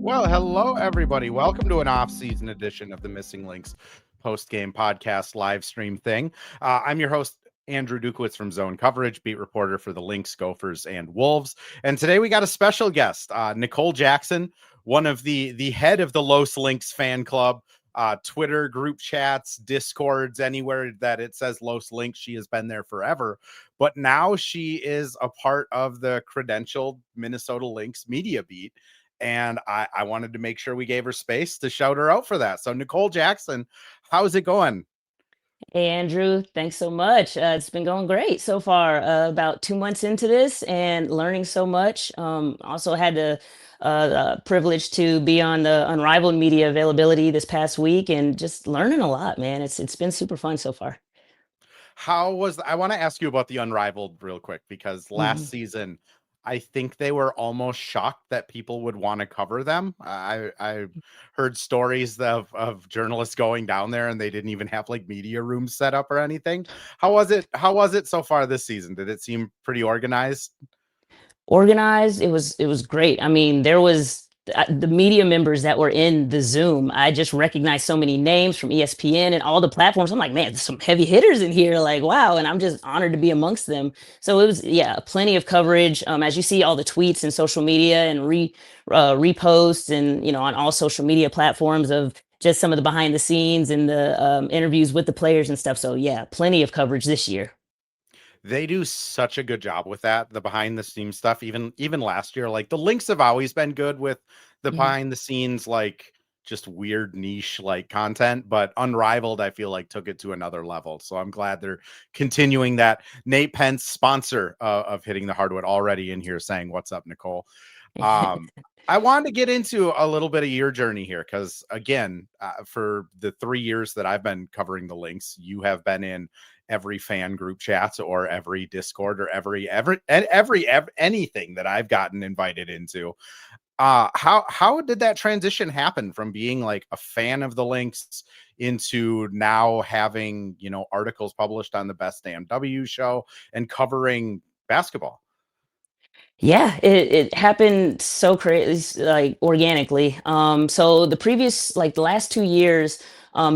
Well, hello, everybody. Welcome to an off-season edition of the Missing Lynx post-game podcast live stream thing. I'm your host, Andrew Dukowitz from Zone Coverage, beat reporter for the Lynx, Gophers, and Wolves. And today we got a special guest, Nicole Jackson, one of the head of the Los Lynx fan club, Twitter group chats, Discords, anywhere that it says Los Lynx. She has been there forever. But now she is a part of the credentialed Minnesota Lynx media beat. And I wanted to make sure we gave her space to shout her out for that. So Nicole Jackson, how's it going? Hey, Andrew, thanks so much. It's been going great so far. About 2 months into this and learning so much. Also had the privilege to be on the Unrivaled Media Availability this past week and just learning a lot, man. It's been super fun so far. I want to ask you about the Unrivaled real quick, because last season, I think they were almost shocked that people would want to cover them. I heard stories of journalists going down there and they didn't even have like media rooms set up or anything. How was it? How was it so far this season? Did it seem pretty organized? Organized. It was great. I mean, there was the media members that were in the Zoom. I just recognized so many names from ESPN and all the platforms. I'm like, man, there's some heavy hitters in here. Like, wow. And I'm just honored to be amongst them. So it was, yeah, plenty of coverage. As you see all the tweets and social media and reposts and, on all social media platforms of just some of the behind the scenes and the interviews with the players and stuff. So yeah, plenty of coverage this year. They do such a good job with that, the behind the scenes stuff. Even last year, like the Lynx have always been good with the Mhm. behind the scenes, like just weird niche like content, but Unrivaled, I feel like took it to another level. So I'm glad they're continuing that. Nate Pence, sponsor of Hitting the Hardwood, already in here saying, "What's up, Nicole?" Um, I wanted to get into a little bit of your journey here because, again, for the 3 years that I've been covering the Lynx, you have been in every fan group chat or every Discord or every anything that I've gotten invited into. How did that transition happen from being like a fan of the Lynx into now having, articles published on the Best Damn W show and covering basketball? Yeah, it happened so crazy, like organically. So the last 2 years,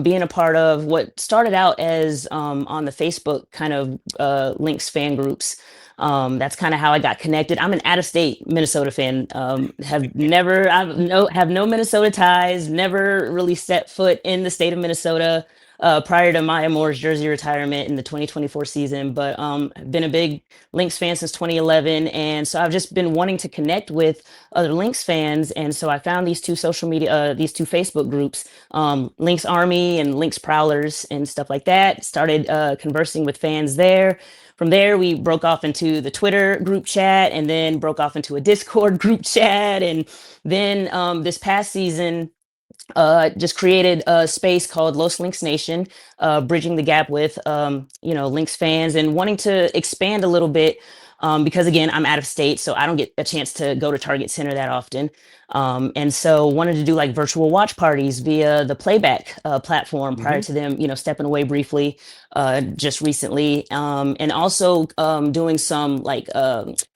being a part of what started out as on the Facebook kind of Lynx fan groups. That's kind of how I got connected. I'm an out-of-state Minnesota fan. Have no Minnesota ties. Never really set foot in the state of Minnesota prior to Maya Moore's jersey retirement in the 2024 season. But I've been a big Lynx fan since 2011, and so I've just been wanting to connect with other Lynx fans. And so I found these two these two Facebook groups, Lynx Army and Lynx Prowlers and stuff like that. Started conversing with fans there. From there, we broke off into the Twitter group chat and then broke off into a Discord group chat. And then this past season, just created a space called Los Lynx Nation, bridging the gap with, Lynx fans and wanting to expand a little bit. Because again, I'm out of state, so I don't get a chance to go to Target Center that often. And so wanted to do like virtual watch parties via the playback platform prior to them, stepping away briefly just recently. And also doing some like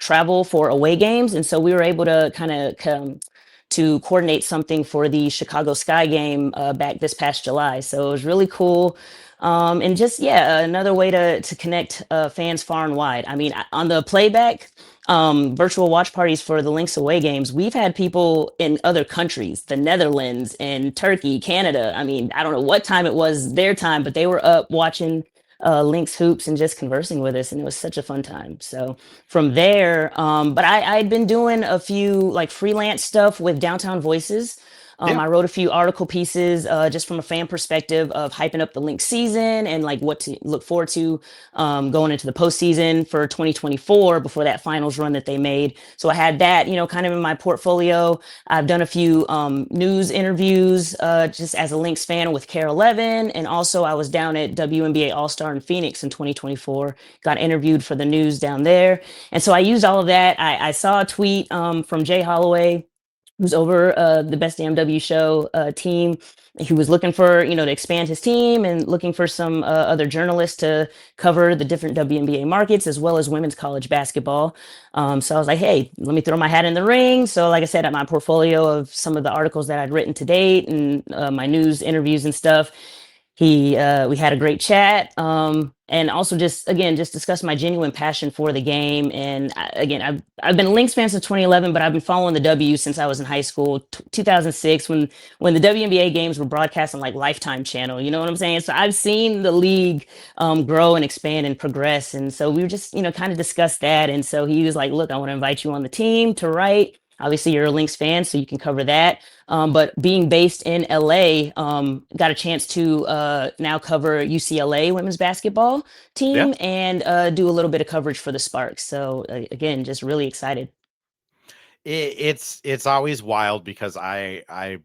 travel for away games. And so we were able to kind of to coordinate something for the Chicago Sky game back this past July. So it was really cool. And just, yeah, another way to connect fans far and wide. I mean, on the playback, virtual watch parties for the Lynx away games, we've had people in other countries, the Netherlands and Turkey, Canada. I mean, I don't know what time it was their time, but they were up watching Lynx hoops and just conversing with us, and it was such a fun time. So from there, but I'd been doing a few like freelance stuff with Downtown Voices. Yeah. I wrote a few article pieces just from a fan perspective of hyping up the Lynx season and like what to look forward to going into the postseason for 2024 before that finals run that they made. So I had that, kind of in my portfolio. I've done a few news interviews just as a Lynx fan with Care 11. And also I was down at WNBA All-Star in Phoenix in 2024, got interviewed for the news down there. And so I used all of that. I saw a tweet from Jay Holloway who's over the Best Damn W show team. He was looking for, to expand his team and looking for some other journalists to cover the different WNBA markets as well as women's college basketball. So I was like, hey, let me throw my hat in the ring. So, like I said, at my portfolio of some of the articles that I'd written to date and my news interviews and stuff, we had a great chat, and also just discussed my genuine passion for the game. And again, I've been a Lynx fan since 2011, but I've been following the W since I was in high school, 2006, when the WNBA games were broadcast on like Lifetime channel. You know what I'm saying? So I've seen the league grow and expand and progress. And so we were just kind of discussed that. And so he was like, "Look, I want to invite you on the team to write. Obviously, you're a Lynx fan, so you can cover that." But being based in LA, got a chance to now cover UCLA women's basketball Yeah. team and do a little bit of coverage for the Sparks. So again, just really excited. It's always wild because I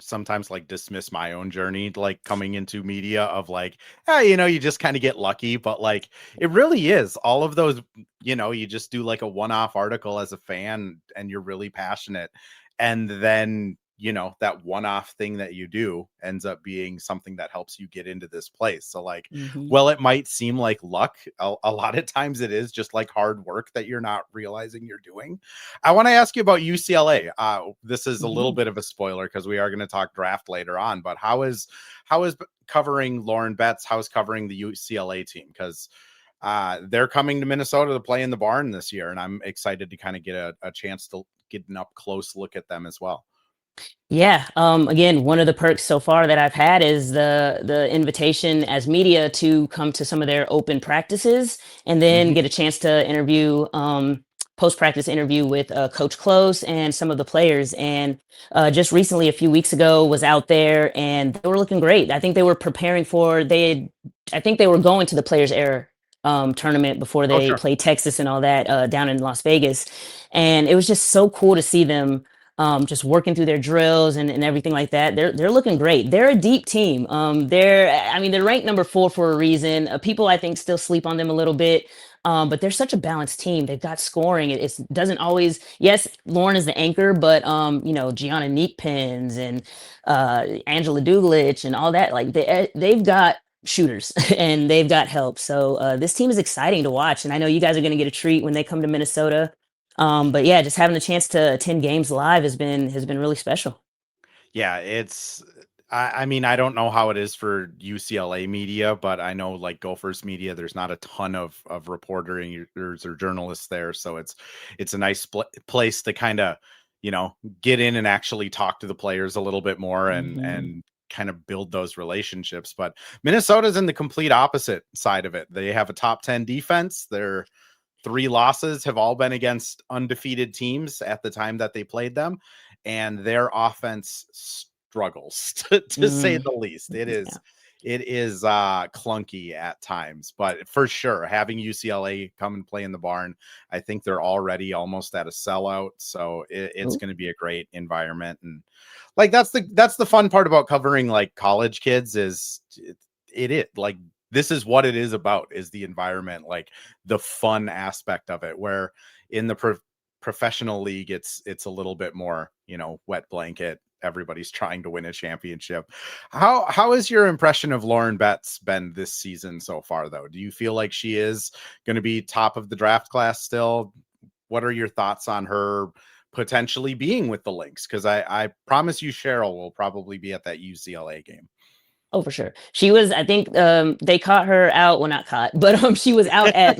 sometimes like dismiss my own journey, like coming into media of like, you just kind of get lucky, but like it really is all of those, you just do like a one-off article as a fan and you're really passionate. And then, that one-off thing that you do ends up being something that helps you get into this place. So like, Hmm. well, it might seem like luck. A lot of times it is just like hard work that you're not realizing you're doing. I want to ask you about UCLA. This is a little Hmm. bit of a spoiler because we are going to talk draft later on, but how is covering Lauren Betts? How is covering the UCLA team? Because they're coming to Minnesota to play in the barn this year, and I'm excited to kind of get a chance to get an up close look at them as well. Yeah. Again, one of the perks so far that I've had is the invitation as media to come to some of their open practices and then Mhm. get a chance to interview, post practice interview with Coach Close and some of the players. And just recently, a few weeks ago, was out there and they were looking great. I think they were preparing for I think they were going to the Players Era tournament before Oh, they sure. played Texas and all that down in Las Vegas. And it was just so cool to see them just working through their drills and everything like that. They're looking great. They're a deep team. They're ranked number 4 for a reason. People I think still sleep on them a little bit. But they're such a balanced team. They've got scoring. It doesn't always. Yes, Lauren is the anchor, but Gianna Neekpins and Angela Dukowitz and all that. Like they've got shooters and they've got help. So this team is exciting to watch. And I know you guys are going to get a treat when they come to Minnesota. But yeah, just having the chance to attend games live has been really special. Yeah, I mean, I don't know how it is for UCLA media, but I know like Gophers media, there's not a ton of reporters or journalists there, so it's a nice place to kind of, get in and actually talk to the players a little bit more Hmm. and kind of build those relationships. But Minnesota's in the complete opposite side of it. They have a top 10 defense. Their 3 losses have all been against undefeated teams at the time that they played them, and their offense struggles to say Mm, the least. It yeah. is it is clunky at times, but for sure having UCLA come and play in the barn, I think they're already almost at a sellout, so it's Ooh. going to be a great environment. And like that's the fun part about covering like college kids is it like this is what it is about, is the environment, like the fun aspect of it, where in the professional league it's a little bit more, wet blanket, everybody's trying to win a championship. How has your impression of Lauren Betts been this season so far, though? Do you feel like she is going to be top of the draft class still? What are your thoughts on her potentially being with the Lynx? Because I promise you Cheryl will probably be at that UCLA game. Oh, for sure. She was, I think, they caught her out. Well, not caught, but she was out at.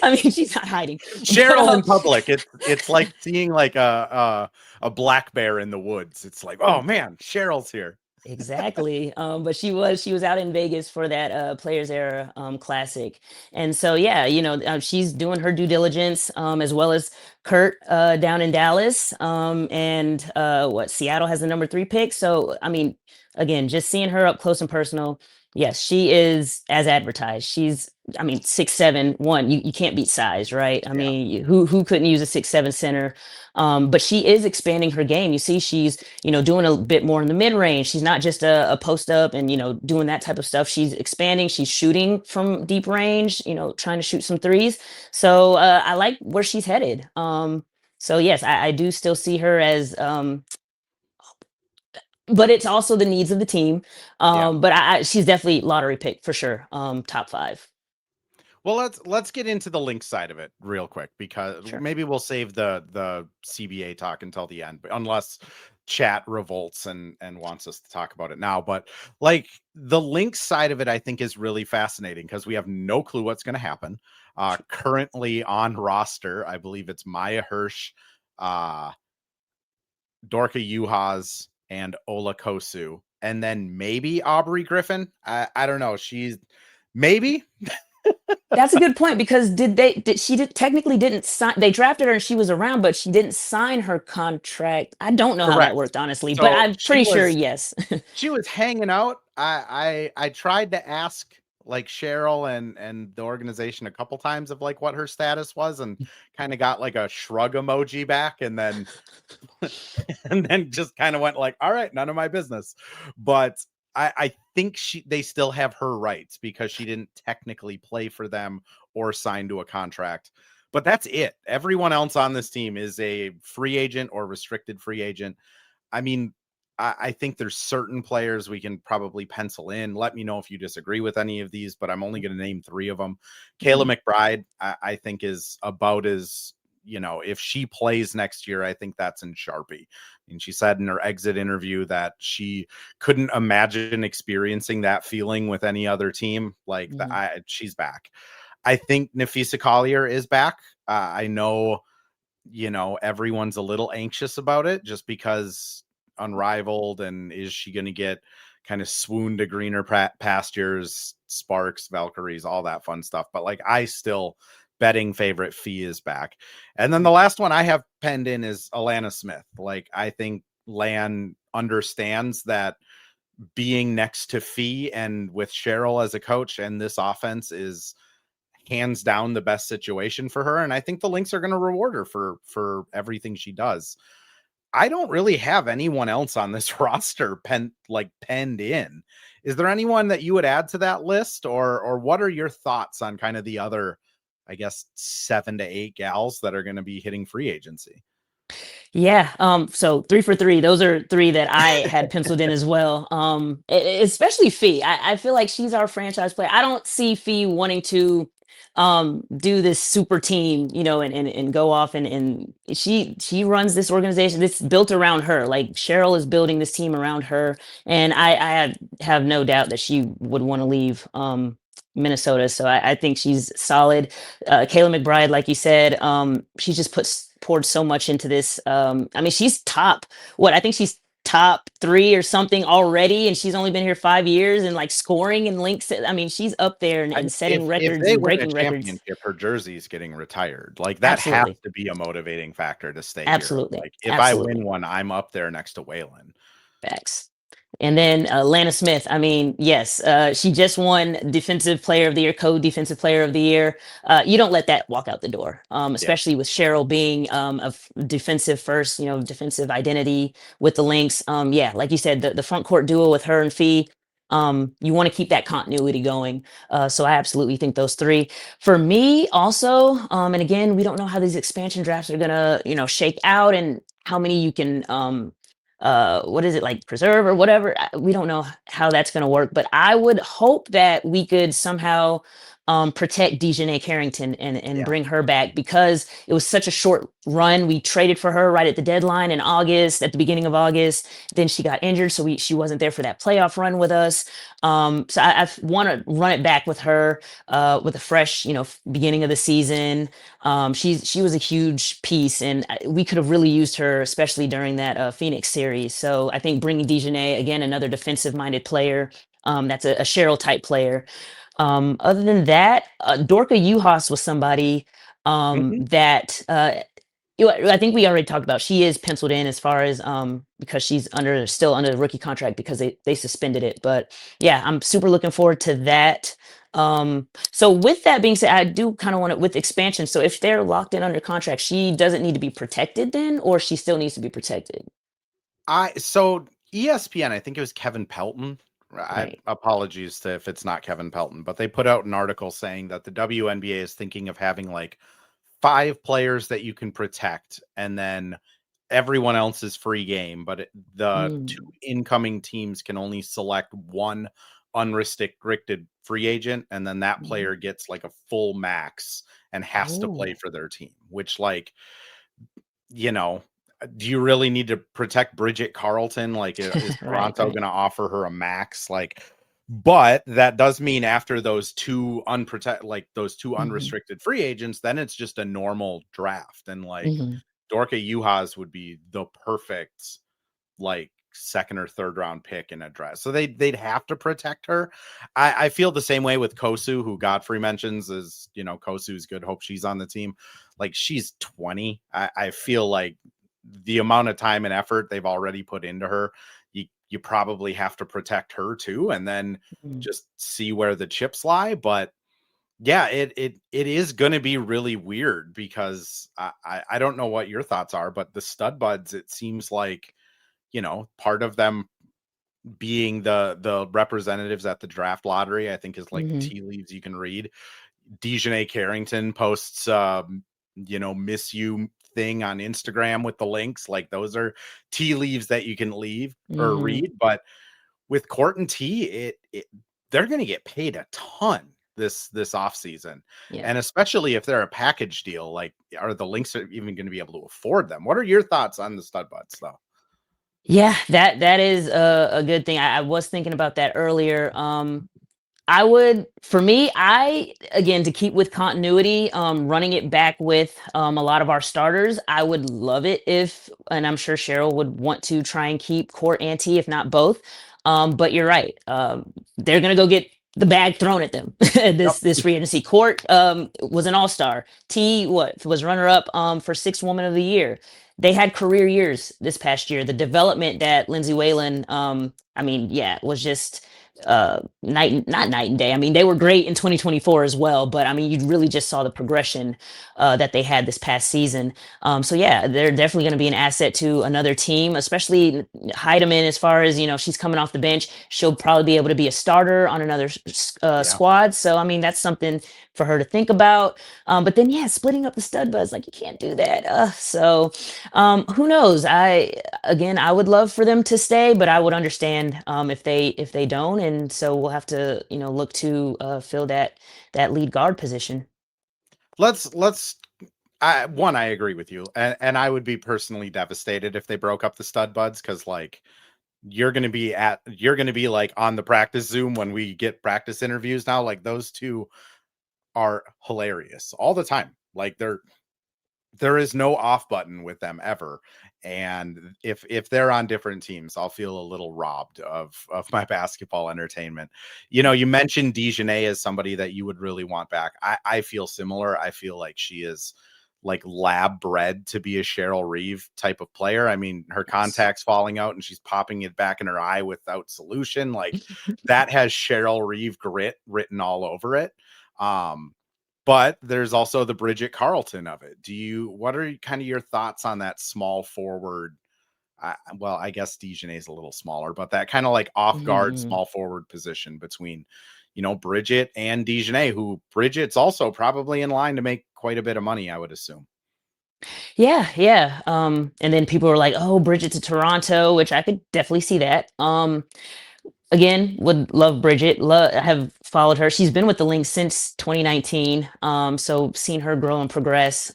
I mean, she's not hiding. But Cheryl in public, it's like seeing like a black bear in the woods. It's like, oh man, Cheryl's here. exactly. But she was out in Vegas for that Players Era Classic, and so yeah, she's doing her due diligence as well as Kurt down in Dallas, and what Seattle has the number 3 pick. So I mean, again, just seeing her up close and personal. Yes, she is as advertised. I mean, 6'7", one. You can't beat size, right? I Yeah. mean, who couldn't use a 6'7" center? But she is expanding her game. You see, she's doing a bit more in the mid range. She's not just a post up and, doing that type of stuff. She's expanding. She's shooting from deep range, trying to shoot some threes. So I like where she's headed. So yes, I do still see her as but it's also the needs of the team. Yeah. But she's definitely lottery pick for sure. Top five. Well, let's get into the Lynx side of it real quick, because Sure. maybe we'll save the CBA talk until the end, but unless chat revolts and wants us to talk about it now. But like the Lynx side of it, I think is really fascinating because we have no clue what's going to happen. Currently on roster, I believe it's Maya Hirsch, Dorka Juhas, and Ola Kosu, and then maybe Aubrey Griffin. I don't know. She's maybe. That's a good point, because she technically didn't sign, they drafted her and she was around, but she didn't sign her contract. I don't know how that Correct. worked, honestly, but So I'm pretty sure yes. she was hanging out. I tried to ask like Cheryl and the organization a couple times of like what her status was, and kind of got like a shrug emoji back, and then and then just kind of went like, all right, none of my business. But I think they still have her rights because she didn't technically play for them or sign to a contract. But that's it. Everyone else on this team is a free agent or restricted free agent. I mean, I think there's certain players we can probably pencil in. Let me know if you disagree with any of these, but I'm only going to name three of them. Kayla McBride, I think, is about as, if she plays next year, I think that's in Sharpie. And she said in her exit interview that she couldn't imagine experiencing that feeling with any other team. Like she's back. I think Nafisa Collier is back. I know, everyone's a little anxious about it just because unrivaled, and is she going to get kind of swoon to greener pastures, sparks, Valkyries, all that fun stuff. But like, I still betting favorite Fee is back. And then the last one I have penned in is Alana Smith. Like, I think Lan understands that being next to Fee and with Cheryl as a coach and this offense is hands down the best situation for her. And I think the Lynx are going to reward her for everything she does. I don't really have anyone else on this roster penned in. Is there anyone that you would add to that list, or what are your thoughts on kind of the other, I guess, 7 to 8 gals that are going to be hitting free agency? Yeah. So 3 for 3. Those are 3 that I had penciled in as well. Especially Fee. I feel like she's our franchise player. I don't see Fee wanting to do this super team, and go off, and she runs this organization. It's built around her. Like, Cheryl is building this team around her, and I have no doubt that she would want to leave Minnesota. So I think she's solid. Kayla McBride, like you said, she just poured so much into this. I mean, she's I think she's top 3 or something already, and she's only been here 5 years, and like scoring and links. I mean, she's up there and setting records if they and win breaking a records. championship, her jersey's getting retired. Like, that Absolutely. has to be a motivating factor to stay Absolutely. here. Like, if Absolutely. I win one, I'm up there next to Waylon. Facts. And then Lana Smith, I mean, yes, she just won Defensive Player of the Year, Co-Defensive Player of the Year. You don't let that walk out the door, especially with Cheryl being defensive first, defensive identity with the Lynx. Yeah, like you said, the front court duo with her and Fee, you want to keep that continuity going. So I absolutely think those 3. For me also, and again, we don't know how these expansion drafts are going to, shake out, and how many you can what is it, like, preserve or whatever. We don't know how that's going to work, but I would hope that we could somehow protect Dejanay Carrington and bring her back, because it was such a short run. We traded for her right at the deadline in August, at the beginning of August. Then she got injured, so she wasn't there for that playoff run with us. So I want to run it back with her, with a fresh, beginning of the season. She was a huge piece, and we could have really used her, especially during that Phoenix series. So I think bringing Dejanay, again, another defensive-minded player, that's a Cheryl type player. Other than that, Dorka Juhas was somebody that I think we already talked about. She is penciled in as far as because she's still under the rookie contract because they suspended it. But yeah, I'm super looking forward to that. So with that being said, I do kind of want to, with expansion. So if they're locked in under contract, she doesn't need to be protected then, or she still needs to be protected. So ESPN, I think it was Kevin Pelton. Right. Apologies to if it's not Kevin Pelton, but they put out an article saying that the WNBA is thinking of having like 5 players that you can protect, and then everyone else is free game, but the 2 Mm. incoming teams can only select 1 unrestricted free agent, and then that Mhm. player gets like a full max and has to play Oh. for their team, which, like, you know, do you really need to protect Bridget Carleton? Like, is Right, Toronto right. going to offer her a max? Like, but that does mean after those two Mhm. unrestricted free agents, then it's just a normal draft. And like Mhm. Dorka Juhas would be the perfect like second or third round pick in a draft. So they'd have to protect her. I feel the same way with Kosu, who Godfrey mentions is, Kosu's good. Hope she's on the team. Like, she's 20. I feel like the amount of time and effort they've already put into her, you probably have to protect her too, and then Mm. just see where the chips lie. But yeah, it is going to be really weird because I don't know what your thoughts are, but the stud buds, it seems like, part of them being the representatives at the draft lottery, I think is like Mhm. tea leaves you can read. Dejanay Carrington posts, miss you thing on Instagram with the links. Like, those are tea leaves that you can leave or Mhm. read. But with Court and T, they're going to get paid a ton this off season, Yeah. and especially if they're a package deal. Like, are the links even going to be able to afford them? What are your thoughts on the stud buds, though? Yeah, that is a good thing. I was thinking about that earlier. I would, for me, I again to keep with continuity, running it back with a lot of our starters. I would love it if, and I'm sure Cheryl would want to try and keep Court and T, if not both. But you're right. They're gonna go get the bag thrown at them. Yep. This free agency. Court was an all star. T what was runner up for sixth woman of the year. They had career years this past year. The development that Lindsay Whalen, I mean, yeah, was just not night and day. I mean, they were great in 2024 as well, but I mean, you really just saw the progression that they had this past season. So yeah, they're definitely going to be an asset to another team, especially Heidemann. As far as she's coming off the bench, she'll probably be able to be a starter on another Yeah. squad. So I mean, that's something for her to think about. But then yeah, splitting up the stud buds, like you can't do that. Who knows? I would love for them to stay, but I would understand if they don't, and so we'll have to look to fill that lead guard position. Let's I agree with you, and I would be personally devastated if they broke up the stud buds, because like you're gonna be like on the practice Zoom when we get practice interviews now. Like, those two are hilarious all the time. Like, there is no off button with them ever. And if they're on different teams, I'll feel a little robbed of my basketball entertainment. You mentioned Dejanay as somebody that you would really want back. I feel similar. I feel like she is like lab bred to be a Cheryl Reeve type of player. I mean, her Yes. contacts falling out and she's popping it back in her eye without solution. Like, that has Cheryl Reeve grit written all over it. Um, but there's also the Bridget Carleton of it. What are kind of your thoughts on that small forward? Well, I guess Dejanay is a little smaller, but that kind of like off guard Mhm. small forward position between, Bridget and Dejanay, who Bridget's also probably in line to make quite a bit of money, I would assume. Yeah, yeah. And then people were like, "Oh, Bridget to Toronto," which I could definitely see that. Again, would love Bridget. Have followed her. She's been with the Lynx since 2019. So seen her grow and progress.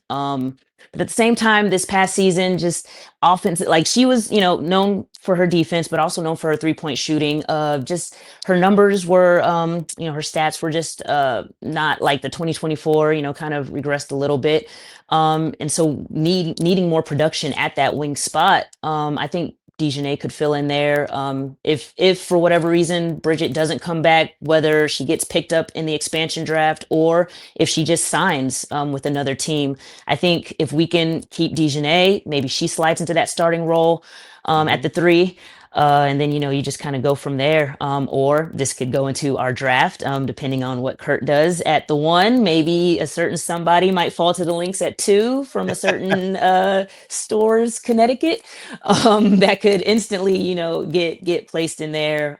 But at the same time, this past season, just offense, like she was, known for her defense, but also known for her 3-point shooting. Just her numbers were, her stats were just not like the 2024. Kind of regressed a little bit. And so needing more production at that wing spot. I think Dejanay could fill in there. If for whatever reason Bridget doesn't come back, whether she gets picked up in the expansion draft or if she just signs with another team, I think if we can keep Dejanay, maybe she slides into that starting role at Mhm. the three. And then you just kind of go from there. Or this could go into our draft, depending on what Kurt does at the one. Maybe a certain somebody might fall to the Lynx at two from a certain stores, Connecticut, that could instantly, get placed in there.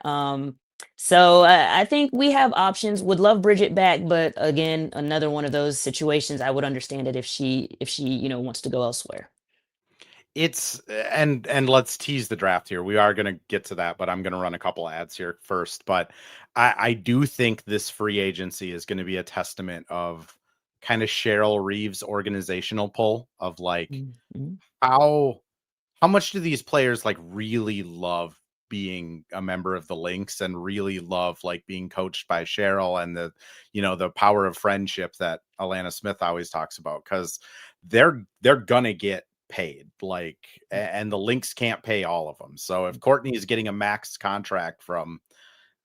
So I think we have options. Would love Bridget back, but again, another one of those situations. I would understand it if she wants to go elsewhere. It's and let's tease the draft here. We are going to get to that, but I'm going to run a couple ads here first. But I do think this free agency is going to be a testament of kind of Cheryl Reeves' organizational pull of like Mhm. how how much do these players like really love being a member of the Lynx and really love like being coached by Cheryl and the power of friendship that Alana Smith always talks about, because they're gonna get paid like and the Lynx can't pay all of them. So if Courtney is getting a max contract from,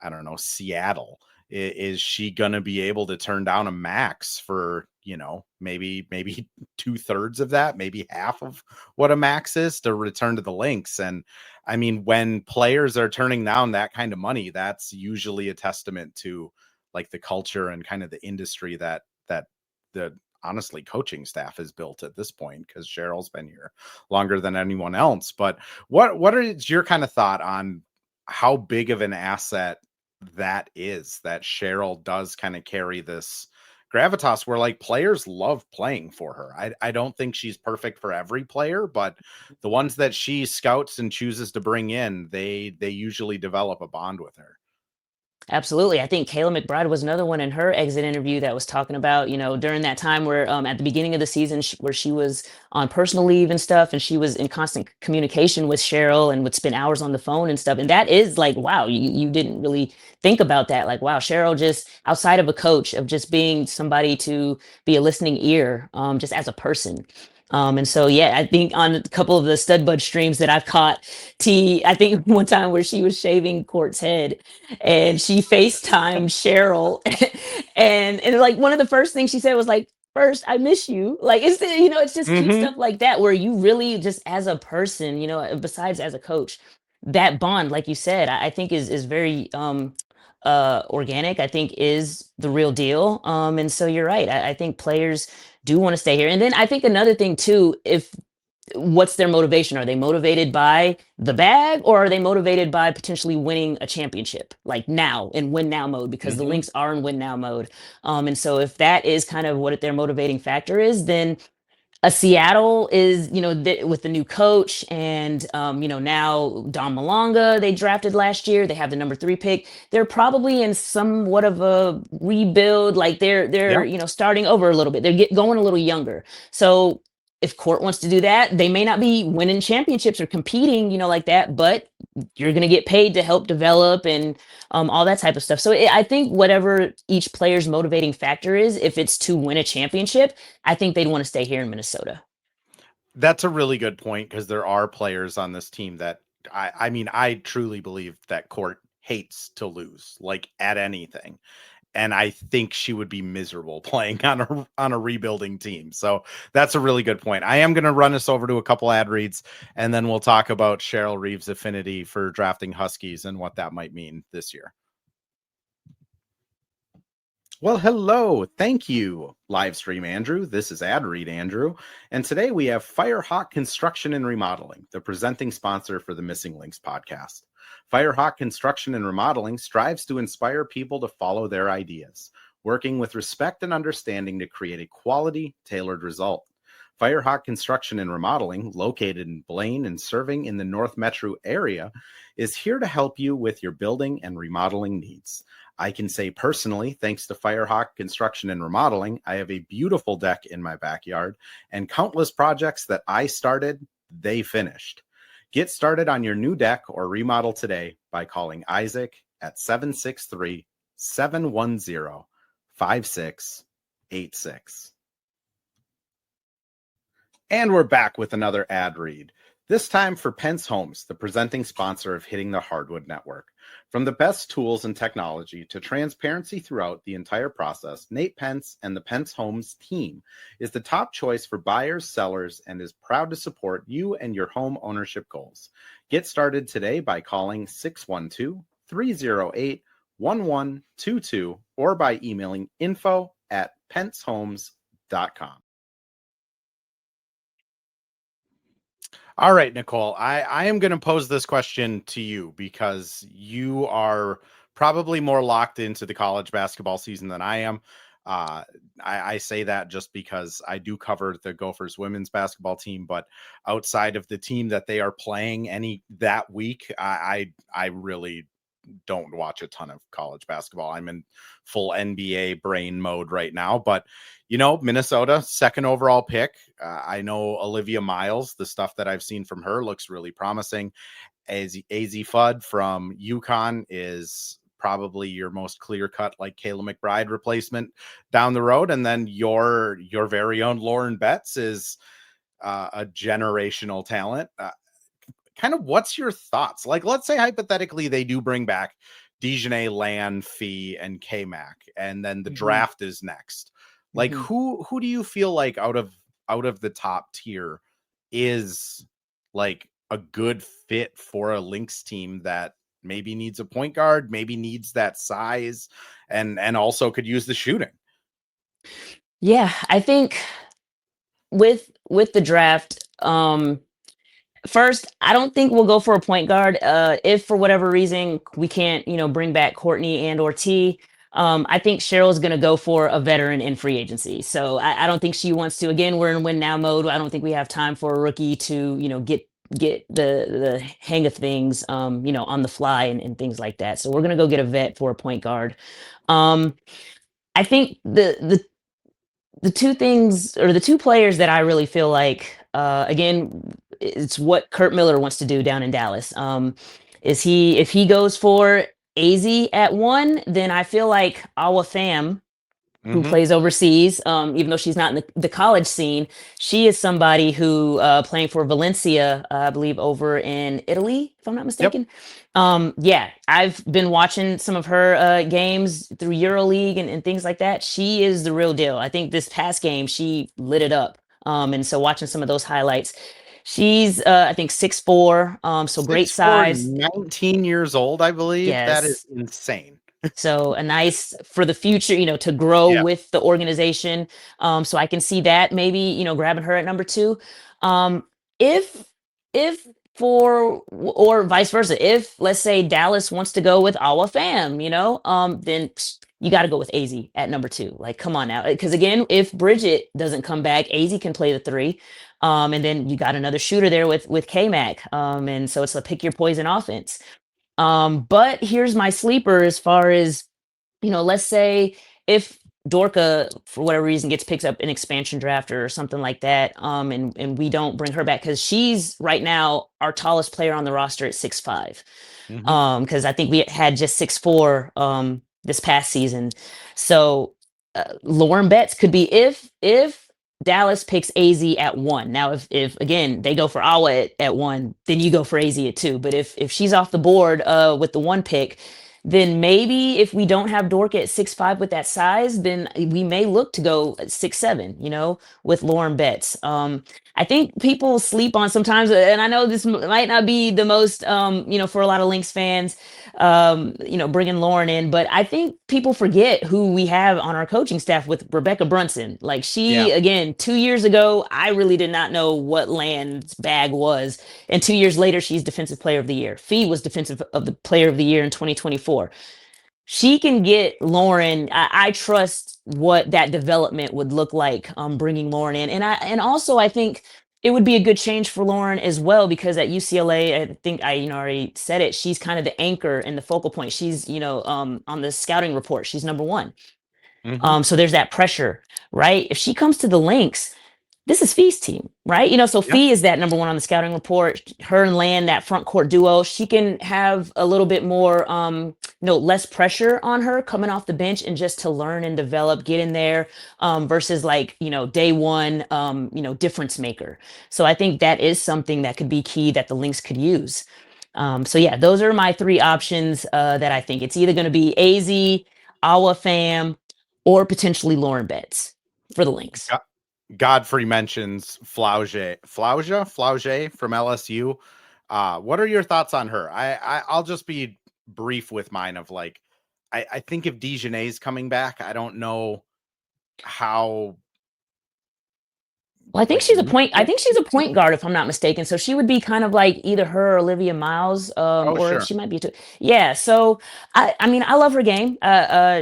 I don't know, Seattle, is she going to be able to turn down a max for, maybe 2/3 of that, maybe half of what a max is to return to the Lynx? And I mean, when players are turning down that kind of money, that's usually a testament to like the culture and kind of the industry that the honestly coaching staff is built at this point, because Cheryl's been here longer than anyone else. But what is your kind of thought on how big of an asset that is, that Cheryl does kind of carry this gravitas where like players love playing for her? I don't think she's perfect for every player, but the ones that she scouts and chooses to bring in, they usually develop a bond with her. Absolutely. I think Kayla McBride was another one in her exit interview that was talking about, during that time where at the beginning of the season, where she was on personal leave and stuff, and she was in constant communication with Cheryl and would spend hours on the phone and stuff. And that is like, wow, you didn't really think about that. Like, wow, Cheryl, just outside of a coach, of just being somebody to be a listening ear, just as a person. And so, yeah, I think on a couple of the stud bud streams that I've caught, I think one time where she was shaving Court's head and she FaceTimed Cheryl and like one of the first things she said was like, first, I miss you. Like it's just cute Mm-hmm. stuff like that where you really just as a person, besides as a coach, that bond, like you said, I think is very organic. I think is the real deal. And so you're right. I think players do want to stay here. And then I think another thing too, if what's their motivation? Are they motivated by the bag, or are they motivated by potentially winning a championship like now in win now mode, because the Mm-hmm. Lynx are in win now mode? And so if that is kind of what their motivating factor is, then a Seattle is, with the new coach and, now Don Malonga, they drafted last year. They have the number 3 pick. They're probably in somewhat of a rebuild. Like they're, Yeah. starting over a little bit. They're going a little younger. So if Court wants to do that, they may not be winning championships or competing, like that, but you're going to get paid to help develop and all that type of stuff. So I think whatever each player's motivating factor is, if it's to win a championship, I think they'd want to stay here in Minnesota. That's a really good point, because there are players on this team that I mean, I truly believe that Court hates to lose, like at anything. And I think she would be miserable playing on a rebuilding team. So that's a really good point. I am going to run us over to a couple ad reads, and then we'll talk about Cheryl Reeves' affinity for drafting Huskies and what that might mean this year. Well, hello. Thank you, Livestream Andrew. This is Ad Read Andrew. And today we have Firehawk Construction and Remodeling, the presenting sponsor for the Missing Lynx podcast. Firehawk Construction and Remodeling strives to inspire people to follow their ideas, working with respect and understanding to create a quality, tailored result. Firehawk Construction and Remodeling, located in Blaine and serving in the North Metro area, is here to help you with your building and remodeling needs. I can say personally, thanks to Firehawk Construction and Remodeling, I have a beautiful deck in my backyard, and countless projects that I started, they finished. Get started on your new deck or remodel today by calling Isaac at 763-710-5686. And we're back with another ad read, this time for Pence Homes, the presenting sponsor of Hitting the Hardwood Network. From the best tools and technology to transparency throughout the entire process, Nate Pence and the Pence Homes team is the top choice for buyers, sellers, and is proud to support you and your home ownership goals. Get started today by calling 612-308-1122 or by emailing info@pencehomes.com. All right, Nicole, I am going to pose this question to you because you are probably more locked into the college basketball season than I am. I say that just because I do cover the Gophers women's basketball team, but outside of the team that they are playing that week, I really don't watch a ton of college basketball. I'm in full NBA brain mode right now, but Minnesota, second overall pick. I know Olivia Miles, the stuff that I've seen from her looks really promising. AZ Fudd from UConn is probably your most clear-cut, like Kayla McBride replacement down the road. And then your very own Lauren Betts is a generational talent. Kind of what's your thoughts? Like, let's say hypothetically they do bring back Dejanay, Lan, Fee, and K-Mac, and then the draft is next. Like, who do you feel like out of the top tier is like a good fit for a Lynx team that maybe needs a point guard, maybe needs that size, and also could use the shooting? Yeah, I think with the draft, first, I don't think we'll go for a point guard. If for whatever reason we can't, bring back Courtney and or T, I think Cheryl's going to go for a veteran in free agency. So I don't think she wants to. Again, we're in win now mode. I don't think we have time for a rookie to, get the hang of things, on the fly and things like that. So we're going to go get a vet for a point guard. I think the two things, or the two players that I really feel like, again, it's what Kurt Miller wants to do down in Dallas. If he goes for AZ at 1, then I feel like Awa Pham, who plays overseas, even though she's not in the college scene, she is somebody who playing for Valencia, I believe, over in Italy, if I'm not mistaken. Yeah, I've been watching some of her games through EuroLeague and things like that. She is the real deal. I think this past game she lit it up. And so watching some of those highlights, she's I think 6'4", so great 6'4", size. 19 years old, I believe. Yes. That is insane. So a nice for the future, to grow with the organization. So I can see that maybe, grabbing her at number 2. If or vice versa, if let's say Dallas wants to go with Awa Pham, then you got to go with AZ at number 2. Like, come on now. Because again, if Bridget doesn't come back, AZ can play the 3. And then you got another shooter there with K-Mac. And so it's a pick your poison offense. But here's my sleeper as far as, let's say if Dorka, for whatever reason, gets picked up in expansion draft or something like that, and we don't bring her back, because she's right now our tallest player on the roster at 6'5". Because I think we had just 6'4" this past season. So Lauren Betts could be if Dallas picks AZ at 1. Now, if again they go for Awa at 1, then you go for AZ at 2. But if she's off the board with the 1 pick, then maybe if we don't have Dorka at 6'5" with that size, then we may look to go 6'7", with Lauren Betts. I think people sleep on sometimes, and I know this might not be the most, for a lot of Lynx fans, bringing Lauren in, but I think people forget who we have on our coaching staff with Rebecca Brunson. Like again, 2 years ago, I really did not know what Land's bag was. And 2 years later, she's Defensive Player of the Year. Fee was Defensive of the Player of the Year in 2024. She can get Lauren. I trust what that development would look like, bringing Lauren in. And also I think it would be a good change for Lauren as well, because at UCLA, I think I already said it, she's kind of the anchor and the focal point. She's, on the scouting report, she's number 1. So there's that pressure, right? If she comes to the Lynx, this is Fee's team, right? So Fee is that number 1 on the scouting report. Her and Lan, that front court duo, she can have a little bit more, less pressure on her coming off the bench and just to learn and develop, get in there, versus like, day one, difference maker. So I think that is something that could be key that the Lynx could use. So yeah, those are my 3 options that I think. It's either going to be AZ, Awa Pham, or potentially Lauren Betts for the Lynx. Godfrey mentions Flauge from LSU. What are your thoughts on her? I'll just be brief with mine of like, I think if Dejanay's coming back, I don't know how Well, like I neutral think she's a point guard if I'm not mistaken. So she would be kind of like either her or Olivia Miles, Oh, or sure. she might be two. Yeah. So I mean, I love her game.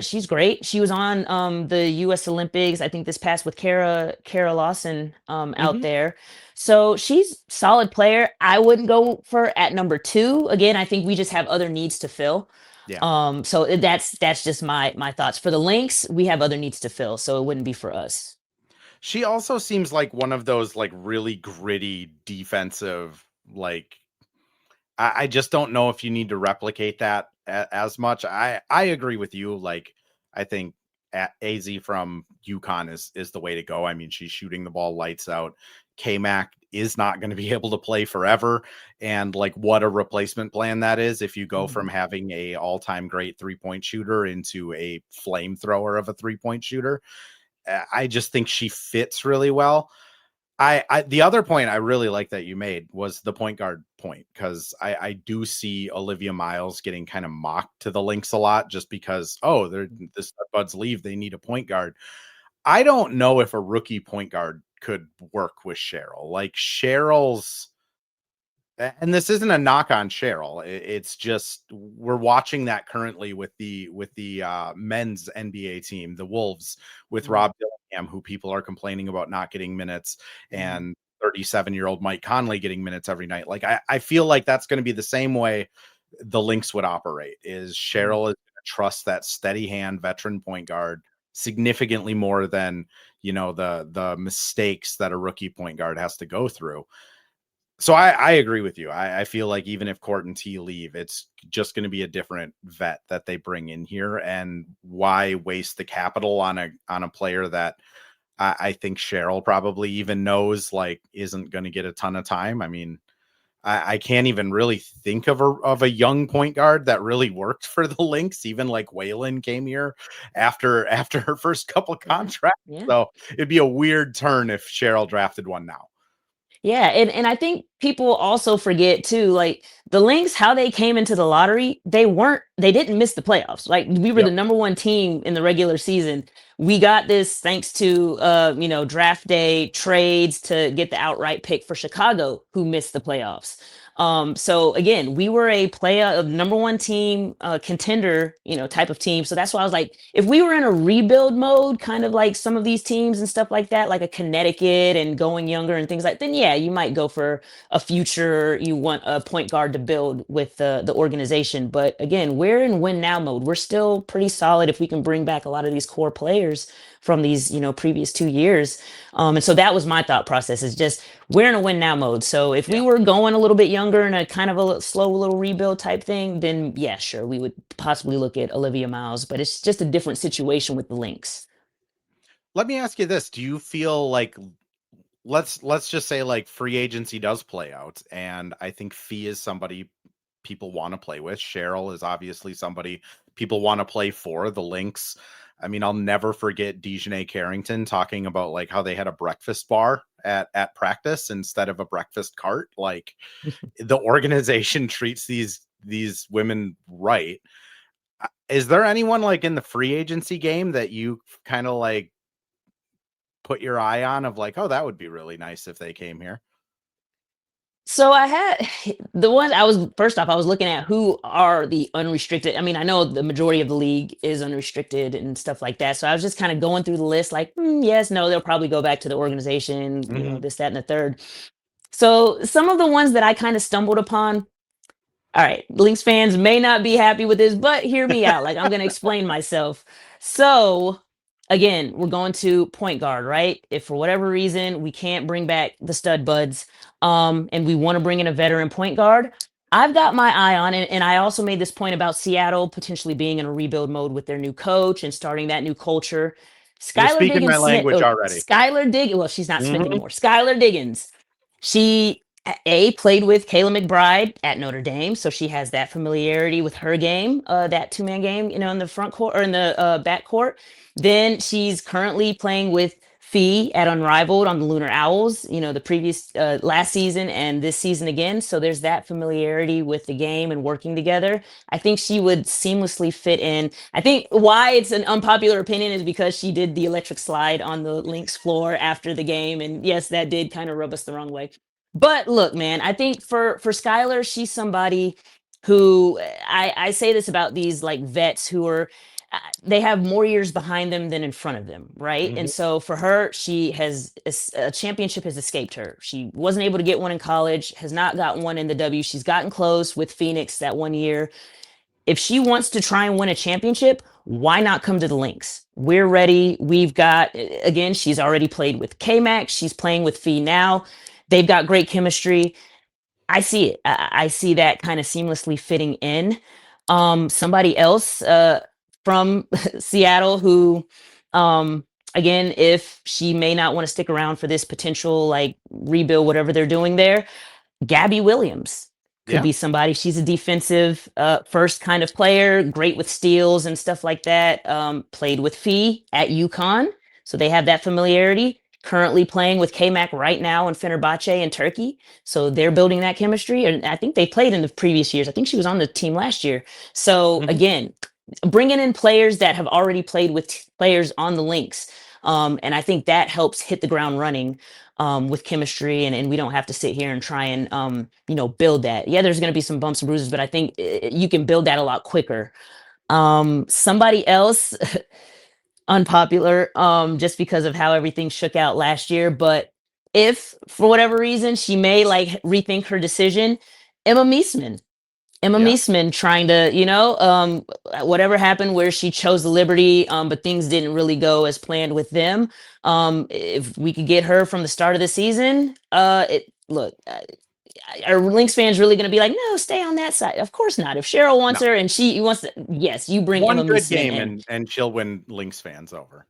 She's great. She was on the U.S. Olympics, I think this past with Kara Lawson out Hmm. there. So she's solid player. I wouldn't go for at number two. Again, I think we just have other needs to fill. Yeah. So that's just my thoughts. For the Lynx, we have other needs to fill, so it wouldn't be for us. She also seems like one of those like really gritty defensive, like I just don't know if you need to replicate that as much. I agree with you. Like I think AZ from UConn is the way to go. I mean, she's shooting the ball lights out. K-Mac is not going to be able to play forever. And like what a replacement plan that is if you go from Mhm. having a all-time great three-point shooter into a flamethrower of a three-point shooter. I just think she fits really well. I the other point I really like that you made was the point guard point, because I do see Olivia Miles getting kind of mocked to the Lynx a lot just because, oh, they're this buds leave, they need a point guard. I don't know if a rookie point guard could work with Cheryl. Like Cheryl's, and this isn't a knock on Cheryl. It's just we're watching that currently with the men's NBA team, the Wolves, with Mhm. Rob Dillingham, who people are complaining about not getting minutes, Mhm. and 37-year-old Mike Conley getting minutes every night. Like I feel like that's going to be the same way the Lynx would operate. Is Mhm. Cheryl is going to trust that steady hand veteran point guard significantly more than the mistakes that a rookie point guard has to go through. So I agree with you. I feel like even if Court and T leave, it's just going to be a different vet that they bring in here. And why waste the capital on a player that I think Cheryl probably even knows like isn't going to get a ton of time. I mean, I can't even really think of a young point guard that really worked for the Lynx. Even like Waylon came here after her first couple of Yeah. contracts. Yeah. So it'd be a weird turn if Cheryl drafted one now. Yeah, and I think people also forget too, like the Lynx, how they came into the lottery, they didn't miss the playoffs. Like we were the Yep. number one team in the regular season. We got this thanks to draft day trades to get the outright pick for Chicago, who missed the playoffs. So again, we were a number one team, contender, type of team. So that's why I was like, if we were in a rebuild mode, kind of like some of these teams and stuff like that, like a Connecticut and going younger and things like, then yeah, you might go for a future. You want a point guard to build with the organization. But again, we're in win now mode. We're still pretty solid if we can bring back a lot of these core players from these previous 2 years. And so that was my thought process, is just we're in a win now mode. So if we Yeah. were going a little bit younger in a kind of slow little rebuild type thing, then yeah, sure, we would possibly look at Olivia Miles, but it's just a different situation with the Lynx. Let me ask you this. Do you feel like let's just say like free agency does play out, and I think Fee is somebody people want to play with. Cheryl is obviously somebody people want to play for. The Lynx. I mean, I'll never forget Dejanay Carrington talking about like how they had a breakfast bar at practice instead of a breakfast cart. Like the organization treats these women right. Is there anyone like in the free agency game that you kind of like put your eye on of like, oh, that would be really nice if they came here? So I had the one I was first off, I was looking at who are the unrestricted. I mean, I know the majority of the league is unrestricted and stuff like that. So I was just kind of going through the list, like, yes, no, they'll probably go back to the organization, Hmm. this, that, and the third. So some of the ones that I kind of stumbled upon. All right, Lynx fans may not be happy with this, but hear me out. Like I'm going to explain myself. So, again, we're going to point guard, right? If for whatever reason we can't bring back the stud buds, and we want to bring in a veteran point guard, I've got my eye on it. And I also made this point about Seattle potentially being in a rebuild mode with their new coach and starting that new culture. You're Skylar speaking my Diggins Smith, language already. Skylar Diggins. Well, she's not Smith Hmm. anymore. Skylar Diggins. She played with Kayla McBride at Notre Dame, so she has that familiarity with her game, that two-man game, in the front court or in the back court. Then she's currently playing with Fee at Unrivaled on the Lunar Owls, the previous last season and this season again. So there's that familiarity with the game and working together. I think she would seamlessly fit in. I think why it's an unpopular opinion is because she did the electric slide on the Lynx floor after the game. And yes, that did kind of rub us the wrong way. But look, man, I think for Skylar, she's somebody who I say this about these like vets who are they have more years behind them than in front of them, right? And Mhm. so for her, she has a championship has escaped her. She wasn't able to get one in college, has not gotten one in the W. She's gotten close with Phoenix that one year. If she wants to try and win a championship, why not come to the Lynx? We're ready. We've got, again, she's already played with K-Max. She's playing with Fee now. They've got great chemistry. I see it. I see that kind of seamlessly fitting in. Somebody else from Seattle who, again, if she may not want to stick around for this potential like rebuild, whatever they're doing there, Gabby Williams could Yeah. be somebody. She's a defensive first kind of player, great with steals and stuff like that. Played with Fee at UConn, so they have that familiarity. Currently playing with K-Mac right now in Fenerbahce in Turkey, so they're building that chemistry. And I think they played in the previous years. I think she was on the team last year. So Mhm. again, bringing in players that have already played with players on the Lynx. And I think that helps hit the ground running with chemistry, and we don't have to sit here and try and build that. Yeah, there's going to be some bumps and bruises, but I think you can build that a lot quicker. Somebody else, unpopular, just because of how everything shook out last year, but if for whatever reason she may like rethink her decision, Emma Meesman. Emma Yeah. Meesman trying to, whatever happened where she chose the Liberty, but things didn't really go as planned with them. If we could get her from the start of the season, are Lynx fans really going to be like, no, stay on that side? Of course not. If Cheryl wants No. her and she wants to, yes, you bring One Emma good Meesman game in. and she'll win Lynx fans over.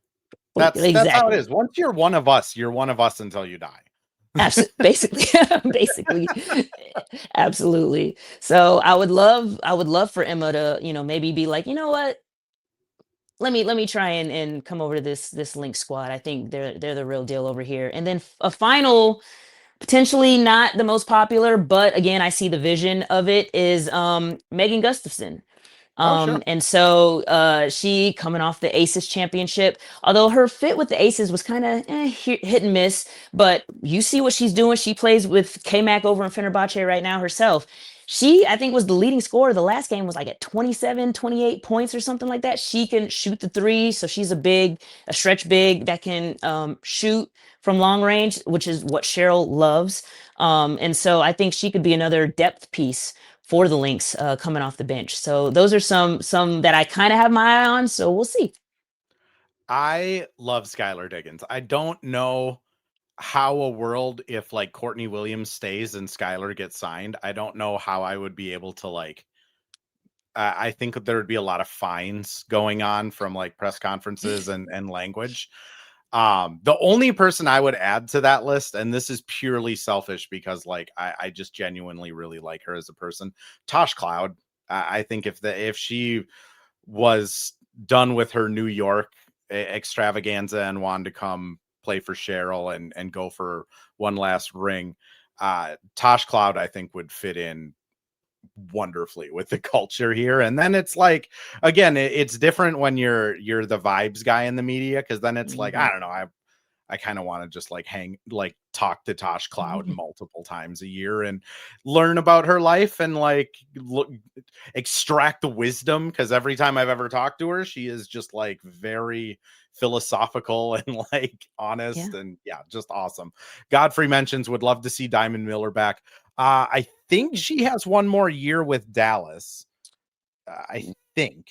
That's how it Exactly. is. Once you're one of us, you're one of us until you die. Absolutely, basically, absolutely. So I would love for Emma to, maybe be like, you know what, let me try and come over to this Link squad. I think they're the real deal over here. And then a final, potentially not the most popular, but again, I see the vision of it is Megan Gustafson. Oh, sure. And so she coming off the Aces championship, although her fit with the Aces was kind of hit and miss, but you see what she's doing. She plays with K-Mac over in Fenerbahce right now herself. She, I think, was the leading scorer. The last game was like at 27, 28 points or something like that. She can shoot the three. So she's a stretch big that can shoot from long range, which is what Cheryl loves. And so I think she could be another depth piece for the Lynx coming off the bench. So those are some that I kind of have my eye on. So we'll see. I love Skylar Diggins. I don't know how a world if like Courtney Williams stays and Skylar gets signed. I don't know how I would be able to like. I think there would be a lot of fines going on from like press conferences and language. The only person I would add to that list, and this is purely selfish because like I just genuinely really like her as a person, Tosh Cloud. I think if she was done with her New York extravaganza and wanted to come play for Cheryl and go for one last ring, Tosh Cloud I think would fit in wonderfully with the culture here. And then it's like, again, it's different when you're the vibes guy in the media, because then it's like, I don't know, I kind of want to just like talk to Tosh Cloud multiple times a year and learn about her life and like extract the wisdom, because every time I've ever talked to her, she is just like very philosophical and like honest and just awesome. Godfrey mentions would love to see Diamond Miller back. I think she has one more year with Dallas. I think.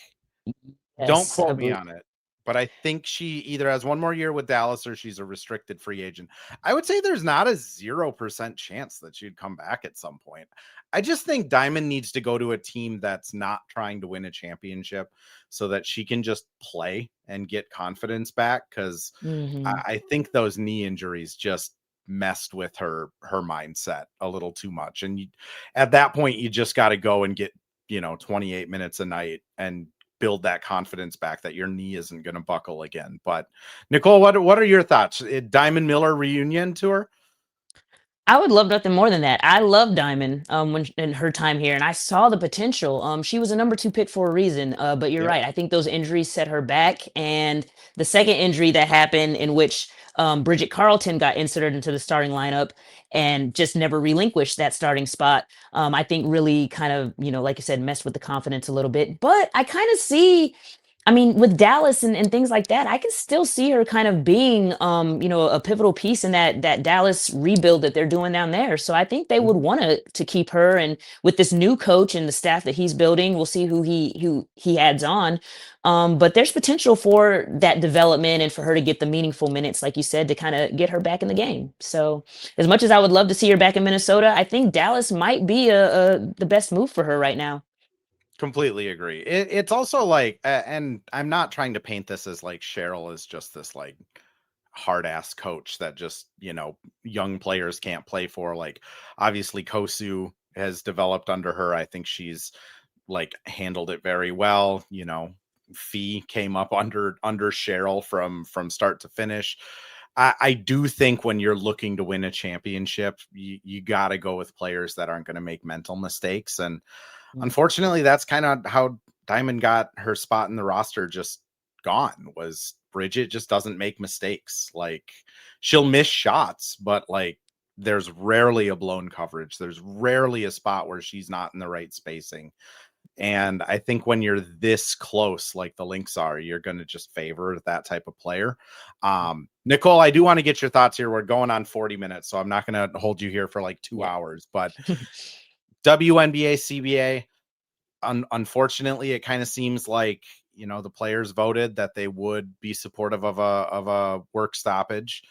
Don't Yes, I quote me believe. on it, but I think she either has one more year with Dallas or she's a restricted free agent. I would say there's not a 0% chance that she'd come back at some point. I just think Diamond needs to go to a team that's not trying to win a championship so that she can just play and get confidence back, because I think those knee injuries just messed with her mindset a little too much. And at that point, you just got to go and get 28 minutes a night and build that confidence back that your knee isn't going to buckle again. But Nicole, what are your thoughts? Diamond Miller reunion tour? I would love nothing more than that. I love Diamond when in her time here, and I saw the potential. She was a number 2 pick for a reason. But you're Yep. right. I think those injuries set her back, and the second injury that happened, in which Bridget Carlton got inserted into the starting lineup and just never relinquished that starting spot, I think really kind of, like you said, messed with the confidence a little bit. But I kind of see. I mean, with Dallas and things like that, I can still see her kind of being, a pivotal piece in that Dallas rebuild that they're doing down there. So I think they would want to keep her. And with this new coach and the staff that he's building, we'll see who he adds on. But there's potential for that development and for her to get the meaningful minutes, like you said, to kind of get her back in the game. So as much as I would love to see her back in Minnesota, I think Dallas might be the best move for her right now. Completely agree. It's also like, and I'm not trying to paint this as like Cheryl is just this like hard ass coach that just, young players can't play for. Like, obviously Kosu has developed under her. I think she's like handled it very well. Fee came up under Cheryl from start to finish. I do think when you're looking to win a championship, you got to go with players that aren't going to make mental mistakes. And unfortunately, that's kind of how Diamond got her spot in the roster just gone. Was Bridget just doesn't make mistakes. Like, she'll miss shots, but like there's rarely a blown coverage. There's rarely a spot where she's not in the right spacing. And I think when you're this close, like the Lynx are, you're going to just favor that type of player. Nicole, I do want to get your thoughts here. We're going on 40 minutes, so I'm not going to hold you here for like 2 hours, but WNBA CBA, unfortunately, it kind of seems like, the players voted that they would be supportive of a work stoppage.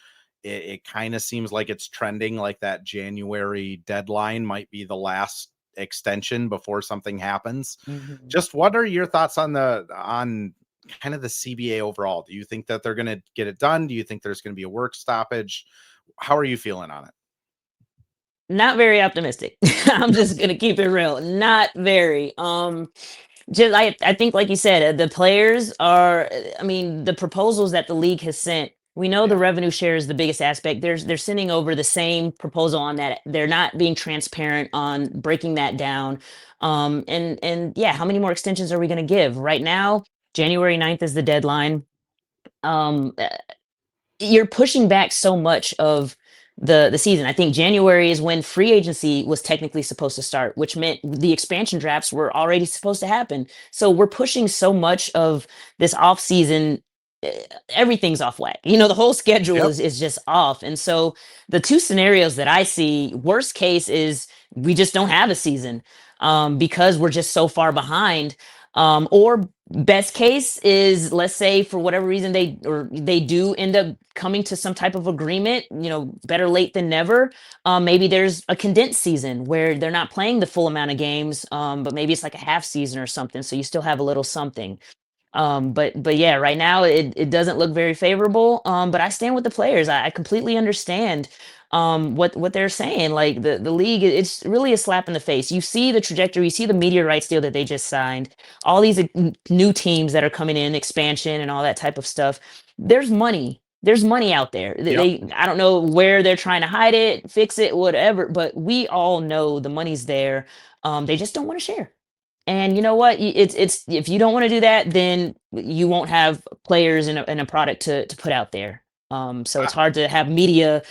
It kind of seems like it's trending like that January deadline might be the last extension before something happens. Mhm. Just what are your thoughts on kind of the CBA overall? Do you think that they're going to get it done? Do you think there's going to be a work stoppage? How are you feeling on it? Not very optimistic. I'm just gonna keep it real. Not very. Just I think, like you said, the players are. I mean, the proposals that the league has sent. We know the Yeah. revenue share is the biggest aspect. They're sending over the same proposal on that. They're not being transparent on breaking that down. And yeah, how many more extensions are we going to give? Right now, January 9th is the deadline. Um, you're pushing back so much of the season. I think January is when free agency was technically supposed to start, which meant the expansion drafts were already supposed to happen. So we're pushing so much of this off season. Everything's off whack. The whole schedule Yep. is just off. And so the two scenarios that I see, worst case is we just don't have a season because we're just so far behind. Or best case is, let's say for whatever reason they do end up coming to some type of agreement, better late than never. Maybe there's a condensed season where they're not playing the full amount of games, but maybe it's like a half season or something, so you still have a little something. But yeah, right now it doesn't look very favorable. But I stand with the players. I completely understand what they're saying. Like the league, it's really a slap in the face. You see the trajectory, you see the media rights deal that they just signed, all these new teams that are coming in, expansion and all that type of stuff. There's money. There's money out there. Yep. I don't know where they're trying to hide it, fix it, whatever, but we all know the money's there. They just don't want to share. And you know what? It's if you don't want to do that, then you won't have players and a product to put out there. So it's hard to have media,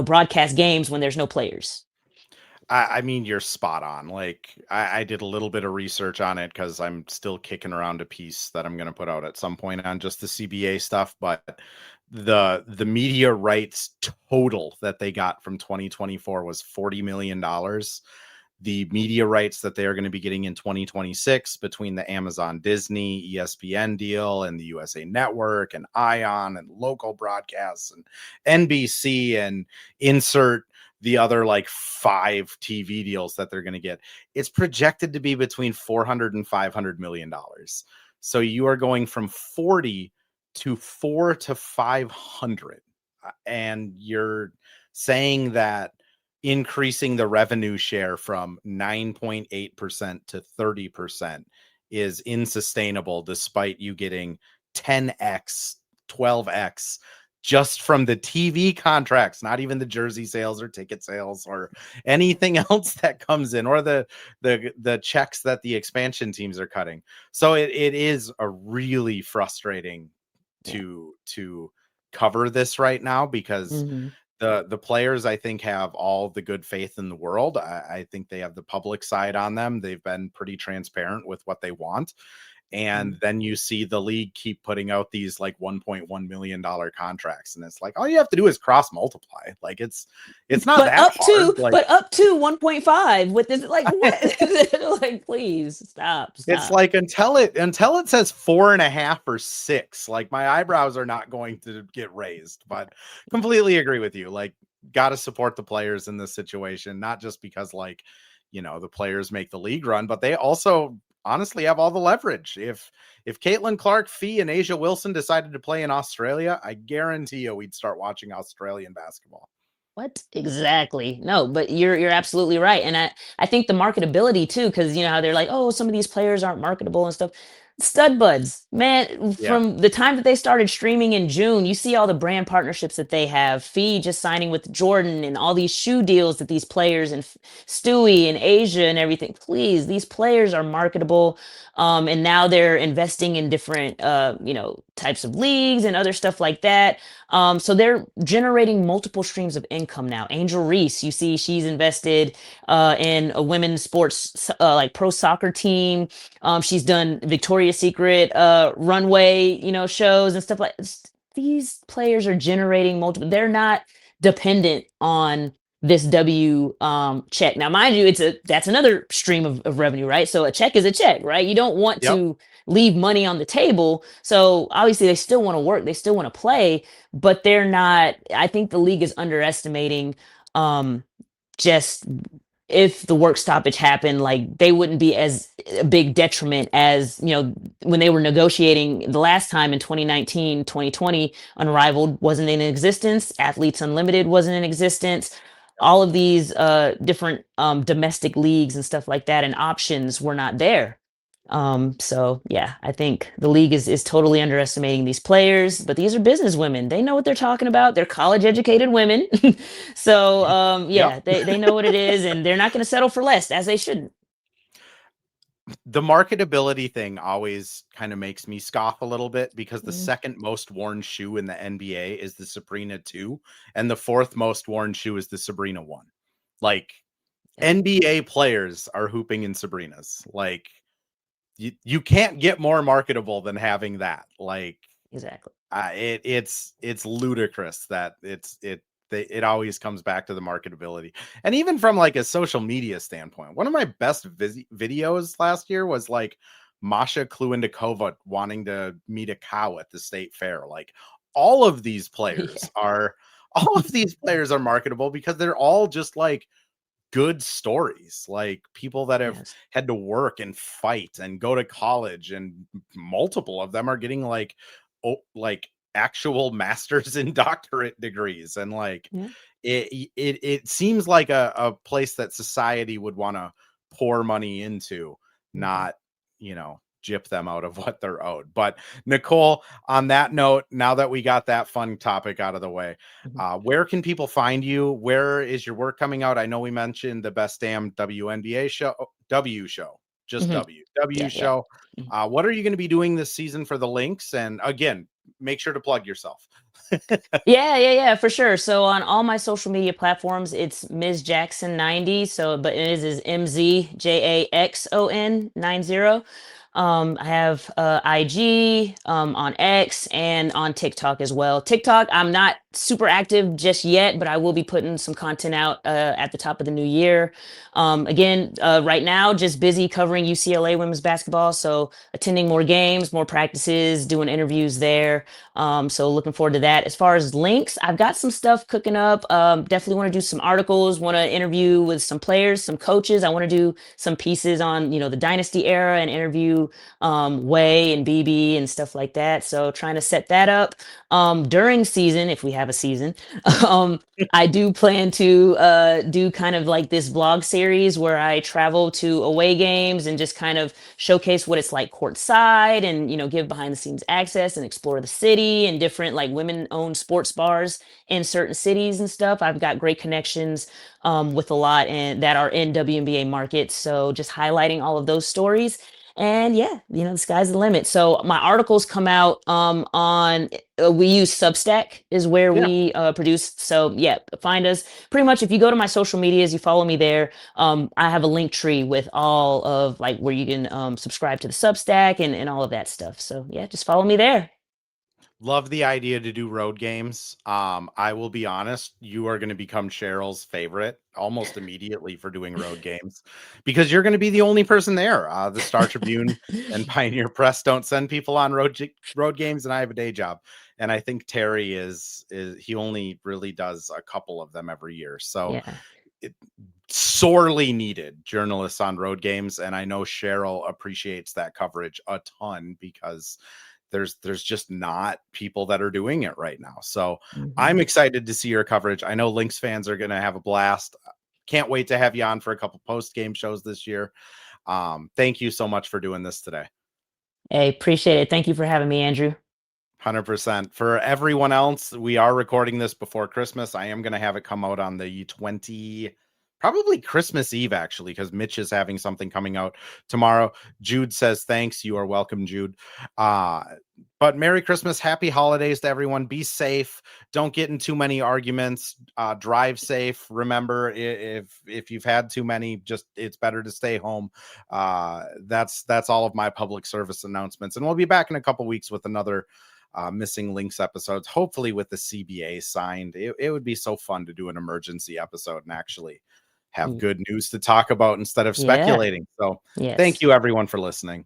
broadcast games when there's no players. I mean, you're spot on. Like, I did a little bit of research on it because I'm still kicking around a piece that I'm going to put out at some point on just the CBA stuff. But the media rights total that they got from 2024 was $40 million. The media rights that they are going to be getting in 2026 between the Amazon Disney ESPN deal and the USA Network and Ion and local broadcasts and NBC and insert the other like 5 TV deals that they're going to get, it's projected to be between 400 and 500 million dollars. So you are going from 40 to 4 to 500, and you're saying that increasing the revenue share from 9.8% to 30% is insustainable despite you getting 10x, 12x just from the TV contracts, not even the jersey sales or ticket sales or anything else that comes in, or the checks that the expansion teams are cutting. So it is a really frustrating to cover this right now, because Mm-hmm. the players, I think, have all the good faith in the world. I think they have the public side on them. They've been pretty transparent with what they want. And then you see the league keep putting out these like $1.1 million contracts. And it's like, all you have to do is cross multiply. Like it's not that hard. Like, but up to 1.5 with this, like, what? Like, please stop. it's like until it says 4.5 or 6, like my eyebrows are not going to get raised. But completely agree with you. Like, got to support the players in this situation, not just because, like, the players make the league run, but they also honestly have all the leverage. If Caitlin Clark, Fee, and Asia Wilson decided to play in Australia, I guarantee you we'd start watching Australian basketball. What exactly? No, but you're absolutely right. And I think the marketability too, because you know how they're like, oh, some of these players aren't marketable and stuff. Stud buds, man, Yeah. from the time that they started streaming in June, you see all the brand partnerships that they have. Fee just signing with Jordan and all these shoe deals that these players and Stewie and Asia and everything. Please, these players are marketable. And now they're investing in different, types of leagues and other stuff like that. So they're generating multiple streams of income now. Angel Reese, you see, she's invested in a women's sports like pro soccer team. She's done Victoria's Secret runway, shows and stuff like this. These players are generating multiple. They're not dependent on this W check. Now, mind you, that's another stream of revenue, right? So a check is a check, right? You don't want to leave money on the table. So obviously they still want to work, they still want to play, but they're not. I think the league is underestimating just if the work stoppage happened, like they wouldn't be as a big detriment as, when they were negotiating the last time in 2019, 2020, Unrivaled wasn't in existence. Athletes Unlimited wasn't in existence. All of these different domestic leagues and stuff like that and options were not there. So yeah, I think the league is totally underestimating these players, but these are business women. They know what they're talking about. They're college educated women. So they know what it is, and they're not going to settle for less, as they shouldn't. The marketability thing always kind of makes me scoff a little bit, because the second most worn shoe in the NBA is the Sabrina 2, and the fourth most worn shoe is the Sabrina 1. Like, NBA players are hooping in Sabrinas. Like, you can't get more marketable than having that. Like, exactly. It's ludicrous that it always comes back to the marketability. And even from like a social media standpoint, one of my best videos last year was like Masha Kluindikova wanting to meet a cow at the state fair. Like, all of these players are marketable because they're all just like good stories, like people that have had to work and fight and go to college, and multiple of them are getting like actual master's and doctorate degrees. And like it seems like a place that society would want to pour money into, not gyp them out of what they're owed. But Nicole, on that note, now that we got that fun topic out of the way, where can people find you? Where is your work coming out? I know we mentioned the Best Damn WNBA show, W show. What are you going to be doing this season for the Lynx? And again, make sure to plug yourself. Yeah, for sure. So on all my social media platforms, it's Ms. Jackson 90. So, but it is MZJAXON 90. I have IG on X and on TikTok as well. TikTok, I'm not super active just yet, but I will be putting some content out at the top of the new year. Again, right now, just busy covering UCLA women's basketball. So attending more games, more practices, doing interviews there. So looking forward to that. As far as links, I've got some stuff cooking up. Definitely want to do some articles, want to interview with some players, some coaches. I want to do some pieces on, the dynasty era and interview Way and BB and stuff like that. So trying to set that up during season, if we have have a season. um, I do plan to do kind of like this blog series where I travel to away games and just kind of showcase what it's like courtside and, give behind the scenes access and explore the city and different like women owned sports bars in certain cities and stuff. I've got great connections with a lot and that are in WNBA markets. So just highlighting all of those stories. And yeah, the sky's the limit. So my articles come out on we use Substack is where Yeah. we produce. So yeah, find us pretty much if you go to my social medias, you follow me there. I have a link tree with all of like where you can subscribe to the Substack and all of that stuff. So yeah, just follow me there. Love the idea to do road games. I will be honest, you are going to become Cheryl's favorite almost immediately for doing road games because you're going to be the only person there. The Star Tribune and Pioneer Press don't send people on road games, and I have a day job. And I think Terry is he only really does a couple of them every year. So Yeah. it sorely needed journalists on road games, and I know Cheryl appreciates that coverage a ton because there's just not people that are doing it right now. So I'm excited to see your coverage. I know Lynx fans are going to have a blast. Can't wait to have you on for a couple post-game shows this year. Thank you so much for doing this today. Hey, appreciate it. Thank you for having me, Andrew. 100%. For everyone else, we are recording this before Christmas. I am going to have it come out on the probably Christmas Eve, actually, because Mitch is having something coming out tomorrow. Jude says, thanks. You are welcome, Jude. But Merry Christmas. Happy holidays to everyone. Be safe. Don't get in too many arguments. Drive safe. Remember, if you've had too many, it's better to stay home. That's all of my public service announcements. And we'll be back in a couple weeks with another Missing Lynx episodes, hopefully with the CBA signed. It would be so fun to do an emergency episode and actually have good news to talk about instead of speculating. So thank you everyone for listening.